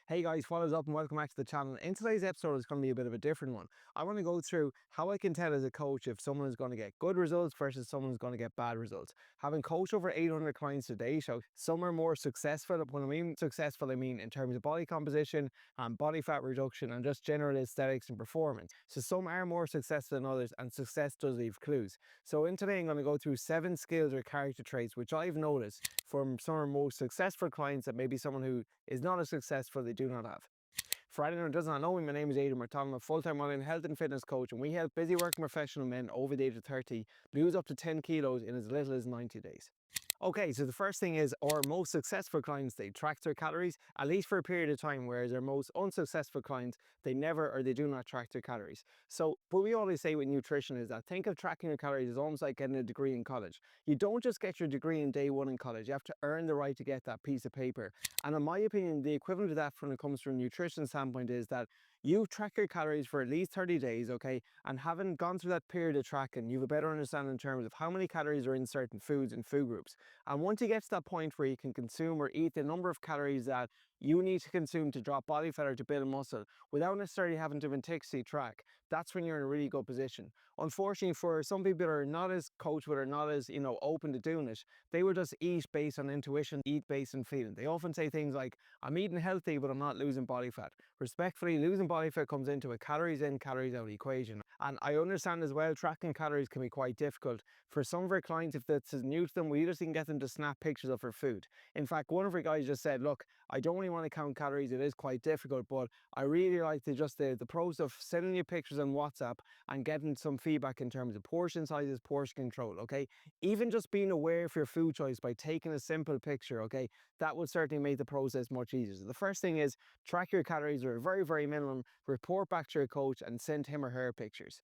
Hey guys, what is up and welcome back to the channel. In today's episode, it's going to be a bit of a different one. I want to go through how I can tell as a coach if someone is going to get good results versus someone is going to get bad results. Having coached over 800 clients today, so some are more successful. When I mean successful, I mean in terms of body composition and body fat reduction and just general aesthetics and performance. So some are more successful than others, and success does leave clues. So in today, I'm going to go through 7 skills or character traits which I've noticed from some of our most successful clients that maybe someone who is not as successful they do not have. For anyone who does not know me, my name is Aidan Murtaugh. I'm a full-time online health and fitness coach, and we help busy working professional men over the age of 30 lose up to 10 kilos in as little as 90 days. Okay, so the first thing is our most successful clients, they track their calories, at least for a period of time, whereas our most unsuccessful clients, they never or they do not track their calories. So what we always say with nutrition is that think of tracking your calories as almost like getting a degree in college. You don't just get your degree in day one in college, you have to earn the right to get that piece of paper. And in my opinion, the equivalent of that when it comes from a nutrition standpoint is that you track your calories for at least 30 days, okay? And having gone through that period of tracking, you have a better understanding in terms of how many calories are in certain foods and food groups. And once you get to that point where you can consume or eat the number of calories that you need to consume to drop body fat or to build muscle without necessarily having to meticulously track, that's when you're in a really good position. Unfortunately, for some people that are not as coachable or not as, open to doing it, they will just eat based on intuition, eat based on feeling. They often say things like, I'm eating healthy, but I'm not losing body fat. Respectfully, losing body fat comes into a calories in, calories out equation. And I understand as well, tracking calories can be quite difficult. For some of our clients, if this is new to them, we just can get them to snap pictures of their food. In fact, one of our guys just said, look, I don't really want to count calories. It is quite difficult, but I really like the process of sending you pictures on WhatsApp and getting some feedback in terms of portion sizes, portion control, okay? Even just being aware of your food choice by taking a simple picture, okay? That would certainly make the process much easier. So the first thing is track your calories or a very, very minimum, report back to your coach and send him or her pictures.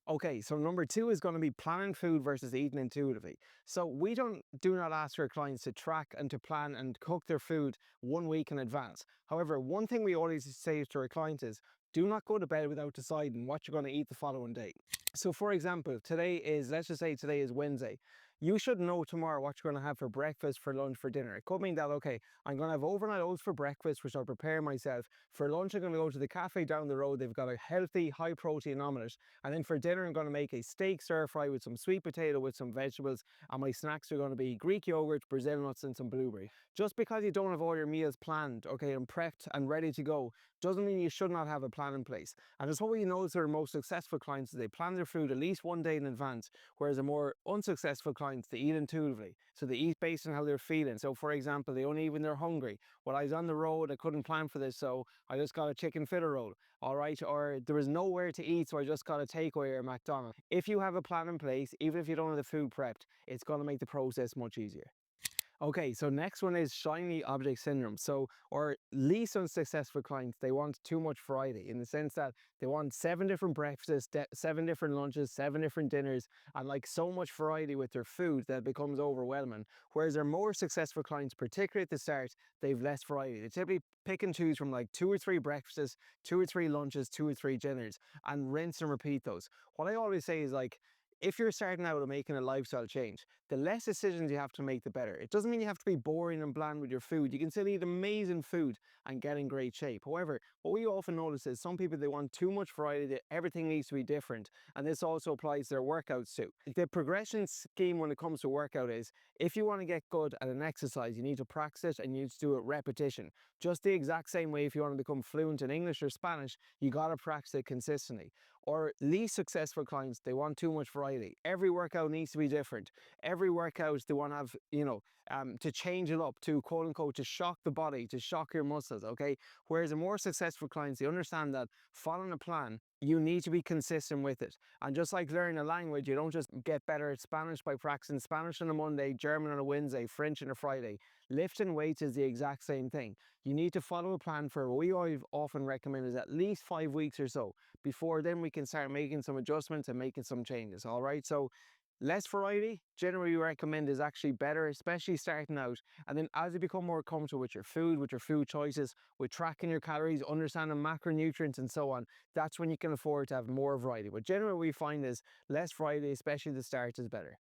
Okay, so number 2 is going to be planning food versus eating intuitively. So we do not ask our clients to track and to plan and cook their food 1 week in advance. However, one thing we always say to our clients is do not go to bed without deciding what you're going to eat the following day. So for example, let's just say today is Wednesday. You should know tomorrow what you're going to have for breakfast, for lunch, for dinner. It could mean that, okay, I'm going to have overnight oats for breakfast, which I'll prepare myself. For lunch, I'm going to go to the cafe down the road. They've got a healthy, high protein omelette. And then for dinner, I'm going to make a steak stir fry with some sweet potato with some vegetables. And my snacks are going to be Greek yogurt, Brazil nuts, and some blueberry. Just because you don't have all your meals planned, okay, and prepped and ready to go, doesn't mean you should not have a plan in place. And that's what we notice our most successful clients is they plan their food at least 1 day in advance, whereas the more unsuccessful clients, they eat intuitively. So they eat based on how they're feeling. So for example, they only eat when they're hungry. Well, I was on the road, I couldn't plan for this, so I just got a chicken fitter roll, all right? Or there was nowhere to eat, so I just got a takeaway or McDonald's. If you have a plan in place, even if you don't have the food prepped, it's going to make the process much easier. Okay, so next one is shiny object syndrome. So, or least unsuccessful clients, they want too much variety in the sense that they want 7 different breakfasts, 7 different lunches, 7 different dinners, and like so much variety with their food that it becomes overwhelming. Whereas their more successful clients, particularly at the start, they've less variety. They typically pick and choose from like 2 or 3 breakfasts, 2 or 3 lunches, 2 or 3 dinners, and rinse and repeat those. What I always say is like, if you're starting out and making a lifestyle change, the less decisions you have to make, the better. It doesn't mean you have to be boring and bland with your food. You can still eat amazing food and get in great shape. However, what we often notice is some people, they want too much variety, that everything needs to be different. And this also applies to their workouts too. The progression scheme when it comes to workout is, if you want to get good at an exercise, you need to practice it and you need to do it repetition. Just the exact same way if you want to become fluent in English or Spanish, you got to practice it consistently. Or least successful clients, they want too much variety. Every workout needs to be different. Every workout they want to have, to change it up, to quote unquote, to shock the body, to shock your muscles, okay? Whereas the more successful clients, they understand that following a plan, you need to be consistent with it. And just like learning a language, you don't just get better at Spanish by practicing Spanish on a Monday, German on a Wednesday, French on a Friday. Lifting weights is the exact same thing. You need to follow a plan for what we often recommend is at least 5 weeks or so. Before then, we can start making some adjustments and making some changes, all right? So less variety, generally we recommend, is actually better, especially starting out. And then as you become more comfortable with your food choices, with tracking your calories, understanding macronutrients and so on, that's when you can afford to have more variety. But generally we find is less variety, especially at the start, is better.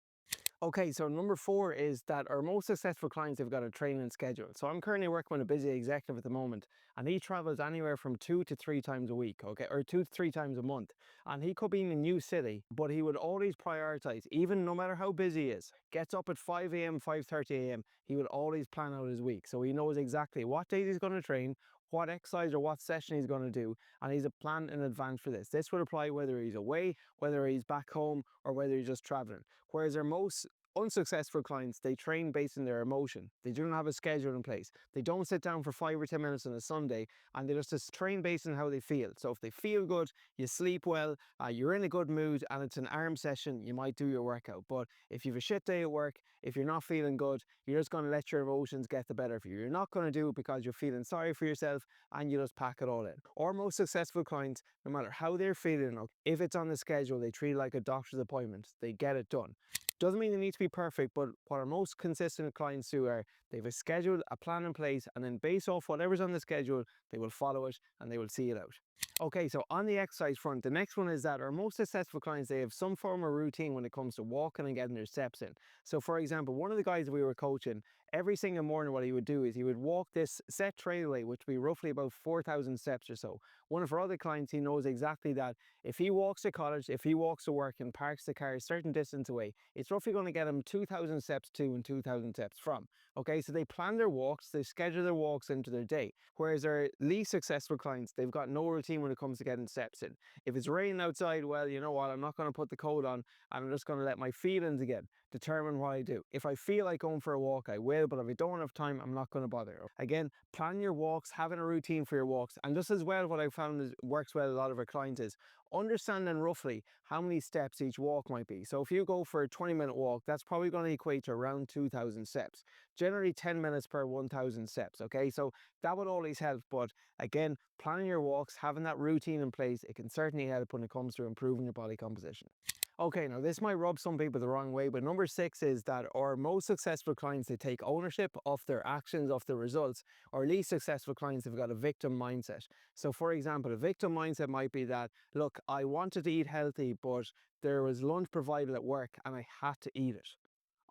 Okay, so number four is that our most successful clients have got a training schedule. So I'm currently working with a busy executive at the moment, and he travels anywhere from 2 to 3 times a week, okay, or 2 to 3 times a month. And he could be in a new city, but he would always prioritize, even no matter how busy he is, gets up at 5 a.m., 5:30 a.m. He would always plan out his week. So he knows exactly what days he's going to train, what exercise or what session he's going to do, and he's a plan in advance for this. This would apply whether he's away, whether he's back home, or whether he's just traveling. Whereas our most unsuccessful clients, they train based on their emotion. They don't have a schedule in place. They don't sit down for 5 or 10 minutes on a Sunday, and they just train based on how they feel. So if they feel good, you sleep well, you're in a good mood, and it's an arm session, you might do your workout. But if you have a shit day at work, if you're not feeling good, you're just going to let your emotions get the better of you. You're not going to do it because you're feeling sorry for yourself, and you just pack it all in. Our most successful clients, no matter how they're feeling, if it's on the schedule, they treat it like a doctor's appointment. They get it done. Doesn't mean they need to be perfect, but what our most consistent clients do are they have a schedule, a plan in place, and then based off whatever's on the schedule, they will follow it and they will see it out. Okay, so on the exercise front, the next one is that our most successful clients, they have some form of routine when it comes to walking and getting their steps in. So for example, one of the guys we were coaching, every single morning what he would do is he would walk this set trailway, which would be roughly about 4,000 steps or so. One of our other clients, he knows exactly that if he walks to college, if he walks to work and parks the car a certain distance away, it's roughly going to get him 2,000 steps to and 2,000 steps from. Okay, so they plan their walks, they schedule their walks into their day. Whereas our least successful clients, they've got no routine when it comes to getting steps in. If it's raining outside, well, you know what, I'm not going to put the coat on, and I'm just going to let my feelings again determine what I do. If I feel like going for a walk, I will, but if I don't have time, I'm not going to bother. Again, plan your walks, having a routine for your walks, and just as well, what I found is works well with a lot of our clients is understanding roughly how many steps each walk might be. So if you go for a 20-minute walk, that's probably going to equate to around 2,000 steps. Generally 10 minutes per 1,000 steps, okay? So that would always help, but again, planning your walks, having that routine in place, it can certainly help when it comes to improving your body composition. Okay, now this might rub some people the wrong way, but number six is that our most successful clients, they take ownership of their actions, of their results. Our least successful clients have got a victim mindset. So for example, a victim mindset might be that, look, I wanted to eat healthy, but there was lunch provided at work and I had to eat it.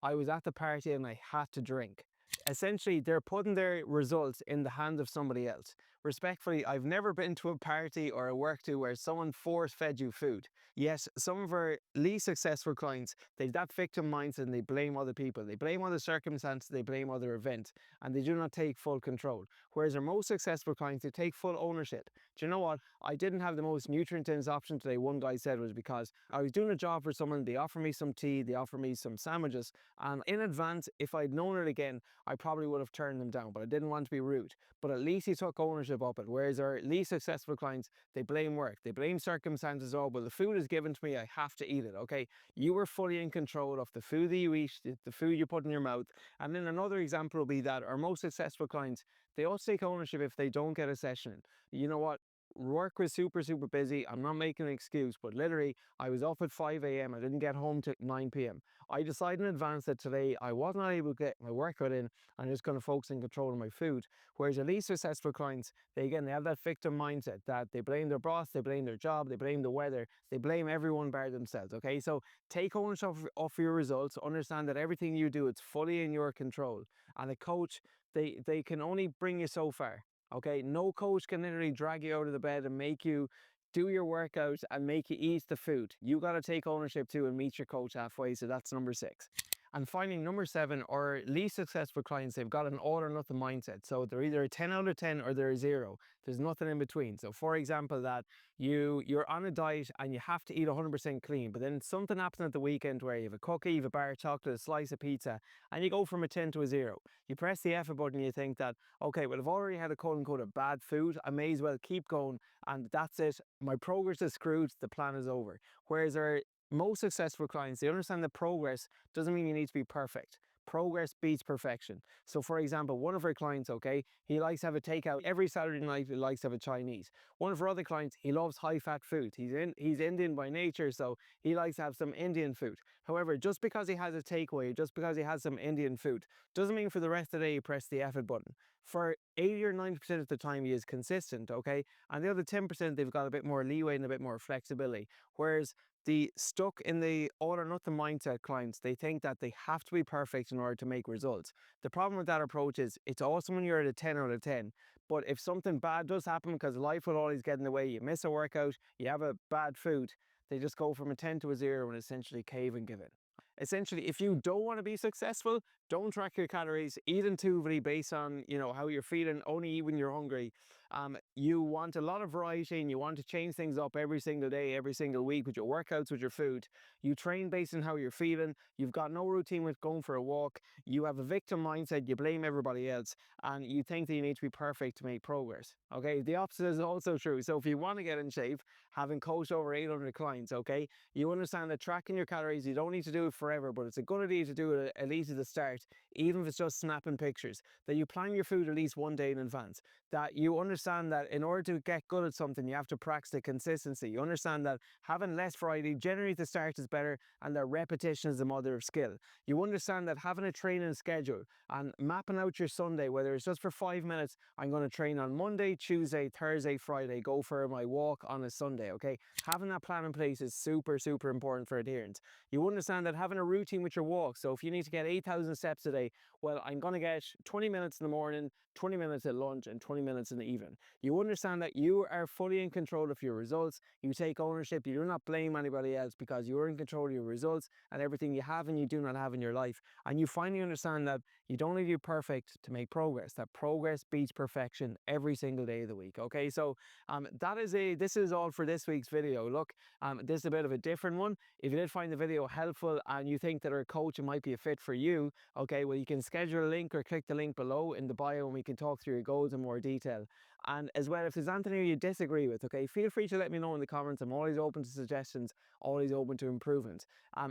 I was at the party and I had to drink. Essentially, they're putting their results in the hands of somebody else. Respectfully, I've never been to a party or a work do where someone force fed you food. Yet, some of our least successful clients, they've that victim mindset and they blame other people. They blame other circumstances, they blame other events, and they do not take full control. Whereas our most successful clients, they take full ownership. Do you know what? I didn't have the most nutrient-dense option today, one guy said, was because I was doing a job for someone, they offered me some tea, they offered me some sandwiches, and in advance, if I'd known it again, I probably would have turned them down, but I didn't want to be rude. But at least he took ownership of it. Whereas our least successful clients, they blame work, they blame circumstances. Oh, well, the food is given to me, I have to eat it. Okay, you were fully in control of the food that you eat, the food you put in your mouth. And then another example will be that our most successful clients, they also take ownership if they don't get a session. You know what? Work was super busy. I'm not making an excuse, but literally I was up at 5 a.m. I didn't get home till 9 p.m. I decided in advance that today I wasn't able to get my workout in. I'm just going to focus on controlling my food. Whereas the least successful clients, they have that victim mindset that they blame their boss, they blame their job, they blame the weather, they blame everyone bar themselves. Okay, so take ownership of your results. Understand that everything you do, it's fully in your control. And a coach, they can only bring you so far. Okay, no coach can literally drag you out of the bed and make you do your workout and make you eat the food. You got to take ownership too and meet your coach halfway. So that's number six. And finally, number seven, our least successful clients, they've got an all or nothing mindset. So they're either a 10 out of 10 or they're a zero. There's nothing in between. So for example, that you're on a diet and you have to eat 100% clean, but then something happens at the weekend where you have a cookie, you have a bar of chocolate, a slice of pizza, and you go from a 10 to a zero. You press the effort button and you think that, okay, well, I've already had a quote unquote a bad food, I may as well keep going, and that's it. My progress is screwed, the plan is over. Whereas our most successful clients, they understand that progress doesn't mean you need to be perfect. Progress beats perfection. So for example, one of our clients, okay, he likes to have a takeout every Saturday night, he likes to have a Chinese. One of our other clients, he loves high fat food. He's Indian by nature, so he likes to have some Indian food. However, just because he has a takeaway, just because he has some Indian food, doesn't mean for the rest of the day you press the effort button. for 80 or 90% of the time he is consistent, okay? And the other 10% they've got a bit more leeway and a bit more flexibility. Whereas the stuck in the all or nothing mindset clients, they think that they have to be perfect in order to make results. The problem with that approach is it's awesome when you're at a 10 out of 10, but if something bad does happen, because life will always get in the way, you miss a workout, you have a bad food, they just go from a 10 to a 0 and essentially cave and give in. Essentially, if you don't want to be successful, don't track your calories, eat intuitively based on, how you're feeling, only eat when you're hungry. You want a lot of variety and you want to change things up every single day, every single week with your workouts, with your food. You train based on how you're feeling. You've got no routine with going for a walk. You have a victim mindset, you blame everybody else, and you think that you need to be perfect to make progress. Okay, the opposite is also true. So if you want to get in shape, having coached over 800 clients, okay, you understand that tracking your calories, you don't need to do it forever, but it's a good idea to do it at least at the start, even if it's just snapping pictures, that you plan your food at least one day in advance, that you understand that in order to get good at something, you have to practice the consistency. You understand that having less variety generally at the start is better, and that repetition is the mother of skill. You understand that having a training schedule and mapping out your Sunday, whether it's just for 5 minutes, I'm going to train on Monday, Tuesday, Thursday, Friday, go for my walk on a Sunday, okay? Having that plan in place is super, super important for adherence. You understand that having a routine with your walk, so if you need to get 8,000 steps a day, well, I'm going to get 20 minutes in the morning, 20 minutes at lunch, and 20 minutes in the evening. You understand that you are fully in control of your results. You take ownership. You do not blame anybody else, because you're in control of your results and everything you have and you do not have in your life. And you finally understand that you don't need to be perfect to make progress, that progress beats perfection every single day of the week. Okay, so this is all for this week's video. Look, this is a bit of a different one. If you did find the video helpful and you think that our coaching might be a fit for you, okay, well, you can schedule a link or click the link below in the bio and we can talk through your goals in more detail. And as well, if there's anything you disagree with, okay, feel free to let me know in the comments. I'm always open to suggestions, always open to improvement.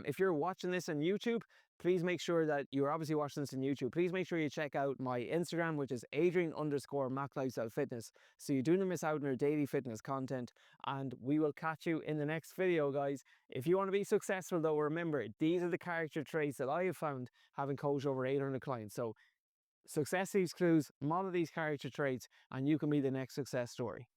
If you're watching this on YouTube, please make sure that you're obviously watching this on YouTube. Please make sure you check out my Instagram, which is Adrian_MacLifestyleFitness, so you do not miss out on our daily fitness content. And we will catch you in the next video, guys. If you want to be successful, though, remember, these are the character traits that I have found having coached over 800 clients. So success these clues, model these character traits, and you can be the next success story.